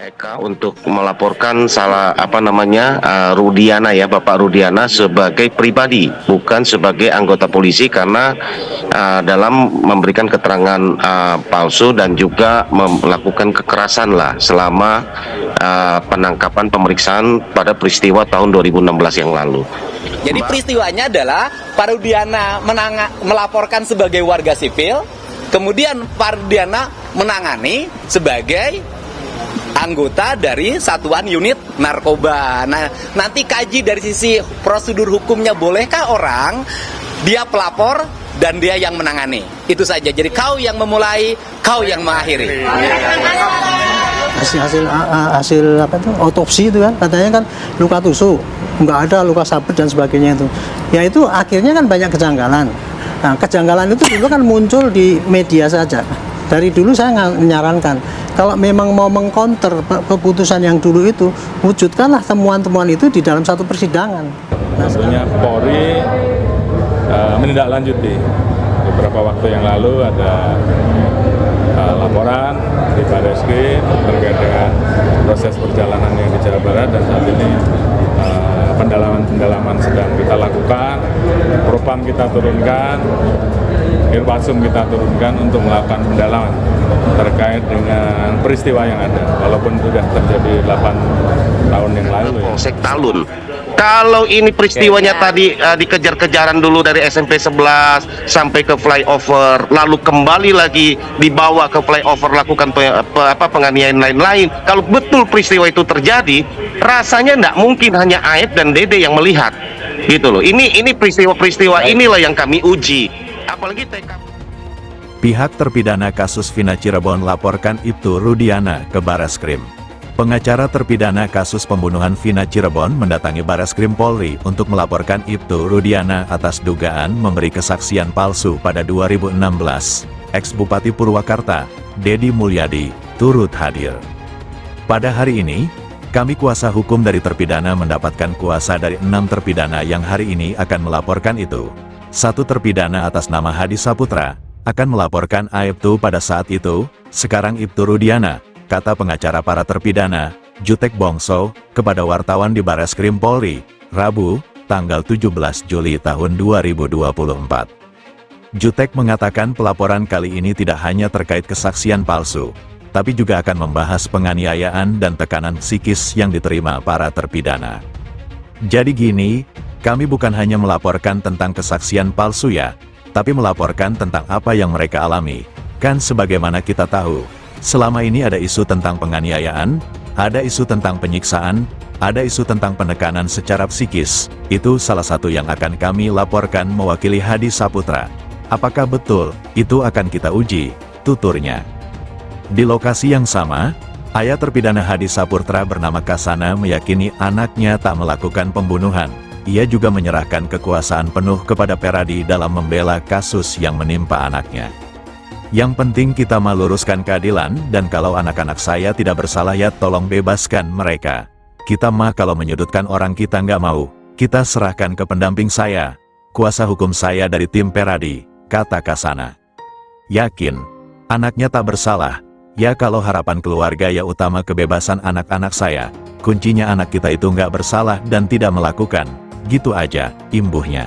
Eka untuk melaporkan Rudiana ya, Bapak Rudiana sebagai pribadi, bukan sebagai anggota polisi karena dalam memberikan keterangan palsu dan juga melakukan kekerasan lah selama penangkapan pemeriksaan pada peristiwa tahun 2016 yang lalu. Jadi peristiwanya adalah Pak Rudiana melaporkan sebagai warga sipil, kemudian Pak Rudiana menangani sebagai anggota dari satuan unit narkoba. Nah, nanti kaji dari sisi prosedur hukumnya, bolehkah orang dia pelapor dan dia yang menangani? Itu saja. Jadi kau yang memulai, kau yang mengakhiri. Hasil apa itu otopsi itu kan katanya kan luka tusuk, nggak ada luka sabet dan sebagainya itu. Ya itu akhirnya kan banyak kejanggalan. Nah, kejanggalan itu dulu kan muncul di media saja. Dari dulu saya menyarankan kalau memang mau mengcounter keputusan yang dulu itu, wujudkanlah temuan-temuan itu di dalam satu persidangan. Tentunya Polri menindaklanjuti. Beberapa waktu yang lalu ada laporan di Barreskrim terkait dengan proses perjalanan yang di Jawa Barat, dan saat ini pendalaman sedang kita lakukan, Propam kita turunkan, Irwasum kita turunkan untuk melakukan pendalaman terkait dengan peristiwa yang ada, walaupun sudah terjadi 8 tahun yang lalu ya. Polsek Talun. Kalau ini peristiwanya tadi dikejar-kejaran dulu dari SMP 11 sampai ke flyover, lalu kembali lagi dibawa ke flyover lakukan penganiayaan lain-lain. Kalau betul peristiwa itu terjadi, rasanya tidak mungkin hanya Aep dan Dede yang melihat, gitu loh. Ini peristiwa-peristiwa inilah yang kami uji. Apalagi TKP. Pihak terpidana kasus Vina Cirebon laporkan Ibtu Rudiana ke Barreskrim. Pengacara terpidana kasus pembunuhan Vina Cirebon mendatangi Barreskrim Polri untuk melaporkan Ibtu Rudiana atas dugaan memberi kesaksian palsu pada 2016. Ex-Bupati Purwakarta, Dedi Mulyadi, turut hadir. Pada hari ini, kami kuasa hukum dari terpidana mendapatkan kuasa dari 6 terpidana yang hari ini akan melaporkan itu. Satu terpidana atas nama Hadi Saputra akan melaporkan Aibtu pada saat itu. Sekarang Ibtu Rudiana, kata pengacara para terpidana, Jutek Bongso, kepada wartawan di Barreskrim Polri, Rabu, tanggal 17 Juli tahun 2024. Jutek mengatakan pelaporan kali ini tidak hanya terkait kesaksian palsu, tapi juga akan membahas penganiayaan dan tekanan psikis yang diterima para terpidana. Jadi gini, kami bukan hanya melaporkan tentang kesaksian palsu ya, tapi melaporkan tentang apa yang mereka alami. Kan sebagaimana kita tahu, selama ini ada isu tentang penganiayaan, ada isu tentang penyiksaan, ada isu tentang penekanan secara psikis. Itu salah satu yang akan kami laporkan mewakili Hadi Saputra. Apakah betul? Itu akan kita uji, tuturnya. Di lokasi yang sama, ayah terpidana Hadi Saputra bernama Kasana meyakini anaknya tak melakukan pembunuhan. Ia juga menyerahkan kekuasaan penuh kepada Peradi dalam membela kasus yang menimpa anaknya. Yang penting kita meluruskan keadilan, dan kalau anak-anak saya tidak bersalah ya tolong bebaskan mereka. Kita mah kalau menyudutkan orang kita nggak mau, kita serahkan ke pendamping saya, kuasa hukum saya dari tim Peradi, kata Kasana. Yakin, anaknya tak bersalah, ya kalau harapan keluarga ya utama kebebasan anak-anak saya, kuncinya anak kita itu nggak bersalah dan tidak melakukan. Gitu aja, imbuhnya.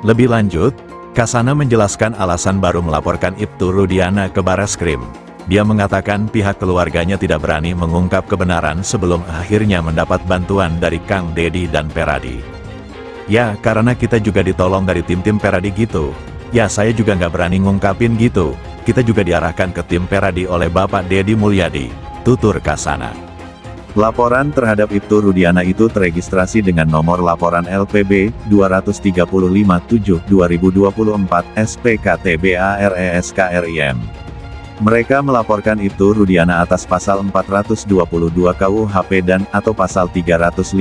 Lebih lanjut, Kasana menjelaskan alasan baru melaporkan Ibtu Rudiana ke Barreskrim. Dia mengatakan pihak keluarganya tidak berani mengungkap kebenaran sebelum akhirnya mendapat bantuan dari Kang Dedi dan Peradi. Ya, karena kita juga ditolong dari tim-tim Peradi gitu. Ya, saya juga nggak berani ngungkapin gitu. Kita juga diarahkan ke tim Peradi oleh Bapak Dedi Mulyadi, tutur Kasana. Laporan terhadap Ibtu Rudiana itu teregistrasi dengan nomor laporan LPB 235-7-2024 SPKTBARESKRIM. Mereka melaporkan Ibtu Rudiana atas pasal 422 KUHP dan atau pasal 351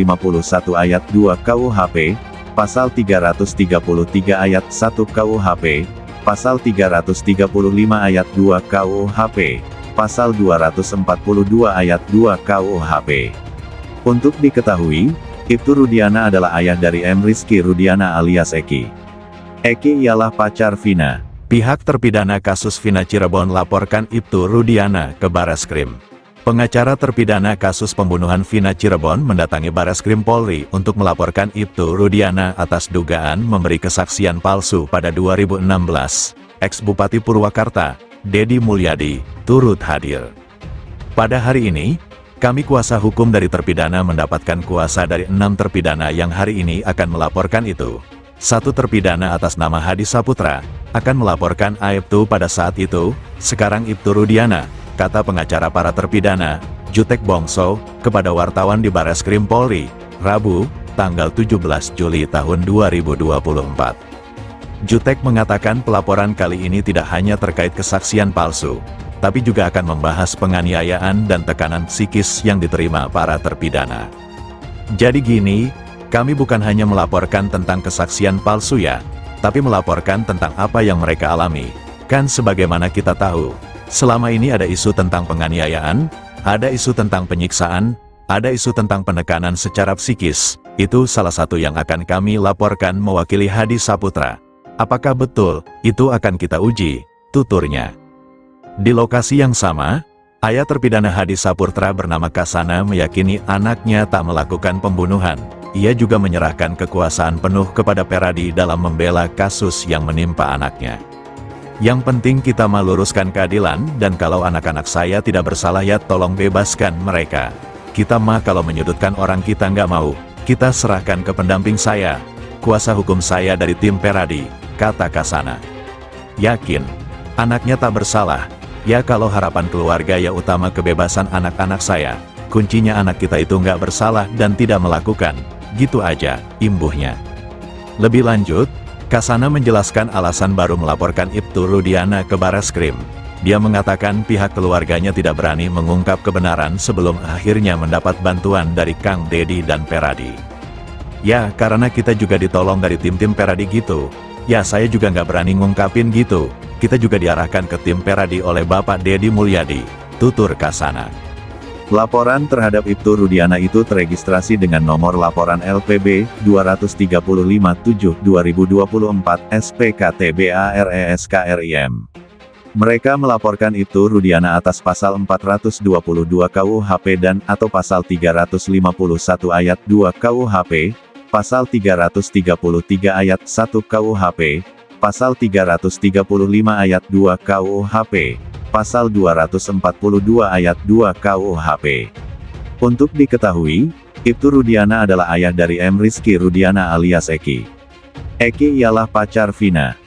ayat 2 KUHP, pasal 333 ayat 1 KUHP, pasal 335 ayat 2 KUHP, pasal 242 ayat 2 KUHP. Untuk diketahui, Ibtu Rudiana adalah ayah dari M. Rizky Rudiana alias Eki. Eki ialah pacar Vina. Pihak terpidana kasus Vina Cirebon laporkan Ibtu Rudiana ke Barreskrim. Pengacara terpidana kasus pembunuhan Vina Cirebon mendatangi Bareskrim Polri untuk melaporkan Ibtu Rudiana atas dugaan memberi kesaksian palsu pada 2016. Ex-Bupati Purwakarta, Dedi Mulyadi, turut hadir. Pada hari ini, kami kuasa hukum dari terpidana mendapatkan kuasa dari 6 terpidana yang hari ini akan melaporkan itu. 1 terpidana atas nama Hadi Saputra akan melaporkan Aibtu pada saat itu, sekarang Ibtu Rudiana, kata pengacara para terpidana, Jutek Bongso, kepada wartawan di Bareskrim Polri, Rabu, tanggal 17 Juli tahun 2024. Jutek mengatakan pelaporan kali ini tidak hanya terkait kesaksian palsu, tapi juga akan membahas penganiayaan dan tekanan psikis yang diterima para terpidana. Jadi gini, kami bukan hanya melaporkan tentang kesaksian palsu ya, tapi melaporkan tentang apa yang mereka alami. Kan sebagaimana kita tahu, selama ini ada isu tentang penganiayaan, ada isu tentang penyiksaan, ada isu tentang penekanan secara psikis. Itu salah satu yang akan kami laporkan mewakili Hadi Saputra. Apakah betul? Itu akan kita uji, tuturnya. Di lokasi yang sama, ayah terpidana Hadi Saputra bernama Kasana meyakini anaknya tak melakukan pembunuhan. Ia juga menyerahkan kekuasaan penuh kepada Peradi dalam membela kasus yang menimpa anaknya. Yang penting kita meluruskan keadilan, dan kalau anak-anak saya tidak bersalah ya tolong bebaskan mereka. Kita mah kalau menyudutkan orang kita nggak mau, kita serahkan ke pendamping saya, kuasa hukum saya dari tim Peradi, kata Kasana. Yakin, anaknya tak bersalah, ya kalau harapan keluarga ya utama kebebasan anak-anak saya, kuncinya anak kita itu nggak bersalah dan tidak melakukan, gitu aja, imbuhnya. Lebih lanjut, Kasana menjelaskan alasan baru melaporkan Ibtu Rudiana ke Bareskrim. Dia mengatakan pihak keluarganya tidak berani mengungkap kebenaran sebelum akhirnya mendapat bantuan dari Kang Dedi dan Peradi. Ya, karena kita juga ditolong dari tim-tim Peradi gitu. Ya, saya juga nggak berani ngungkapin gitu. Kita juga diarahkan ke tim Peradi oleh Bapak Dedi Mulyadi, tutur Kasana. Laporan terhadap Ibtu Rudiana itu teregistrasi dengan nomor laporan LPB 235-7-2024 SPKTBARESKRIM. Mereka melaporkan Ibtu Rudiana atas pasal 422 KUHP dan atau pasal 351 ayat 2 KUHP, pasal 333 ayat 1 KUHP, pasal 335 ayat 2 KUHP, pasal 242 ayat 2 KUHP. Untuk diketahui, Ibtu Rudiana adalah ayah dari M. Rizky Rudiana alias Eki. Eki ialah pacar Vina.